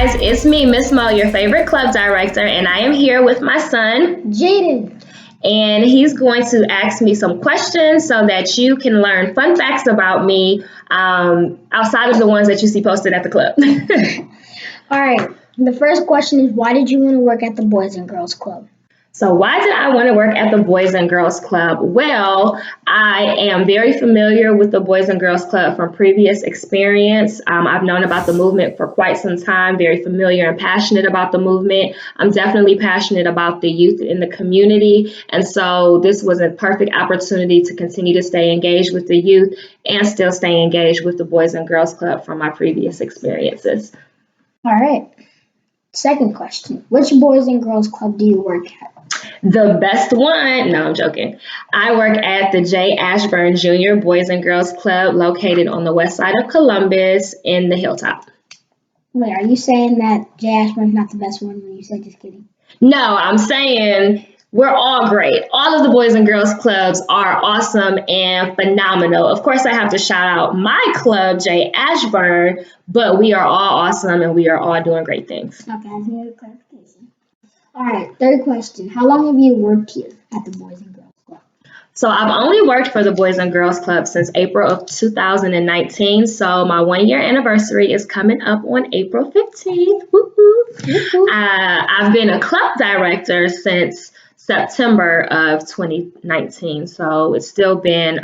guys, it's me, Miss Mo, your favorite club director, and I am here with my son, Jayden. and he's going to ask me some questions so that you can learn fun facts about me outside of the ones that you see posted at the club. All right. The first question is, why did you want to work at the Boys and Girls Club? So why did I want to work at the Boys and Girls Club? Well, I am very familiar with the Boys and Girls Club from previous experience. I've known about the movement for quite some time, very familiar and passionate about the movement. I'm definitely passionate about the youth in the community. And so this was a perfect opportunity to continue to stay engaged with the youth and still stay engaged with the Boys and Girls Club from my previous experiences. All right. Second question, which Boys and Girls Club do you work at? The best one, no, I'm joking. I work at the J. Ashburn Jr. Boys and Girls Club located on the west side of Columbus in the Hilltop. Wait, are you saying that J. Ashburn's not the best one when you said just kidding? No, I'm saying we're all great. All of the Boys and Girls Clubs are awesome and phenomenal. Of course, I have to shout out my club, J. Ashburn, but we are all awesome and we are all doing great things. Okay, I just need a clarification. All right, third question. How long have you worked here at the Boys and Girls Club? So I've only worked for the Boys and Girls Club since April of 2019. So my 1 year anniversary is coming up on April 15th. Woo-hoo. I've been a club director since September of 2019. So it's still been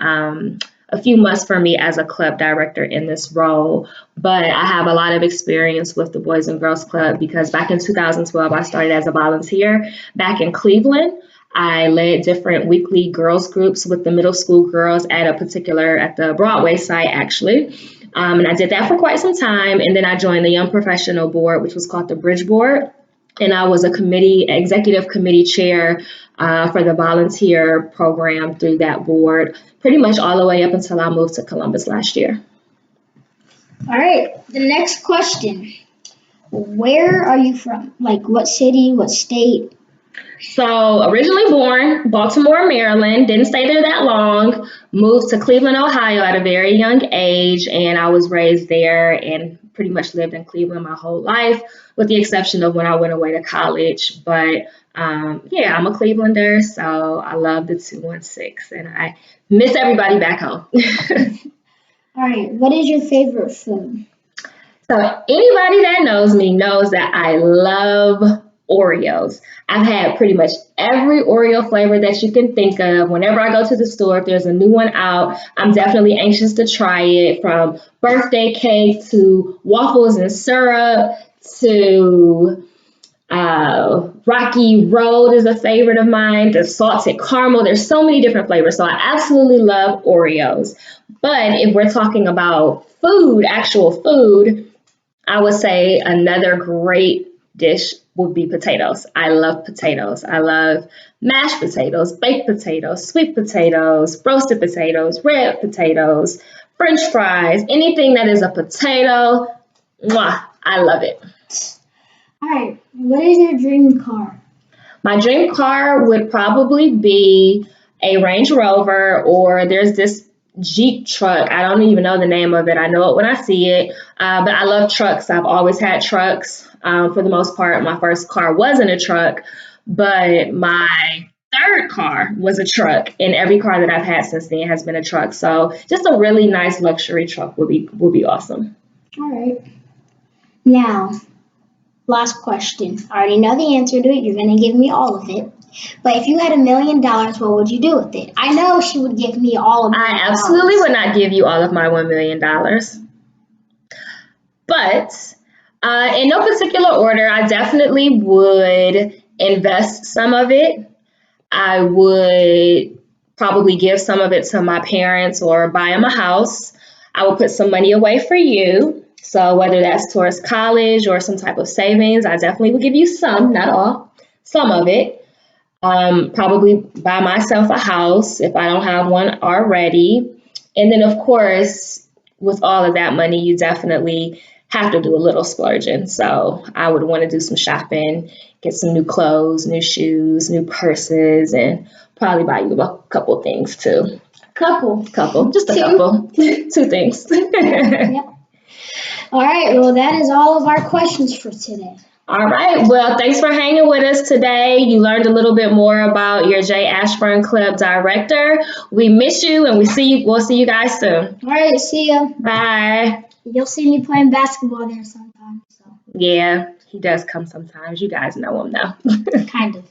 a few months for me as a club director in this role, but I have a lot of experience with the Boys and Girls Club because back in 2012, I started as a volunteer back in Cleveland. I led different weekly girls groups with the middle school girls at the Broadway site, actually. And I did that for quite some time. And then I joined the Young Professional Board, which was called the Bridge Board. And I was a executive committee chair for the volunteer program through that board, pretty much all the way up until I moved to Columbus last year. All right, the next question. Where are you from? Like what city, what state? So originally born Baltimore, Maryland, didn't stay there that long, moved to Cleveland, Ohio at a very young age, and I was raised there and pretty much lived in Cleveland my whole life, with the exception of when I went away to college. But yeah, I'm a Clevelander, so I love the 216, and I miss everybody back home. All right, what is your favorite food? So anybody that knows me knows that I love Oreos. I've had pretty much every Oreo flavor that you can think of. Whenever I go to the store, if there's a new one out, I'm definitely anxious to try it, from birthday cake to waffles and syrup to Rocky Road is a favorite of mine. The salted caramel. There's so many different flavors. So I absolutely love Oreos. But if we're talking about food, actual food, I would say another great dish would be potatoes. I love potatoes. I love mashed potatoes, baked potatoes, sweet potatoes, roasted potatoes, red potatoes, French fries, anything that is a potato. Mwah, I love it. All right, what is your dream car? My dream car would probably be a Range Rover, or there's this Jeep truck. I don't even know the name of it. I know it when I see it, but I love trucks. I've always had trucks. For the most part, my first car wasn't a truck, but my third car was a truck, and every car that I've had since then has been a truck. So just a really nice luxury truck would be awesome. All right. Now, last question. I already know the answer to it. You're going to give me all of it. But if you had $1 million, what would you do with it? I know she would give me all of it. I absolutely would not give you all of my $1 million. But in no particular order, I definitely would invest some of it. I would probably give some of it to my parents or buy them a house. I would put some money away for you. So whether that's towards college or some type of savings, I definitely would give you some, not all, some of it. Probably buy myself a house if I don't have one already. And then, of course, with all of that money, you definitely have to do a little splurging. So I would want to do some shopping, get some new clothes, new shoes, new purses, and probably buy you a couple things too. Couple. Just a Two. couple. Two things. Yep. All right, well, that is all of our questions for today. All right. Well, thanks for hanging with us today. You learned a little bit more about your J. Ashburn Club director. We miss you, and we'll see you guys soon. All right, see ya. Bye. You'll see me playing basketball there sometime. So Yeah, he does come sometimes. You guys know him though. kind of.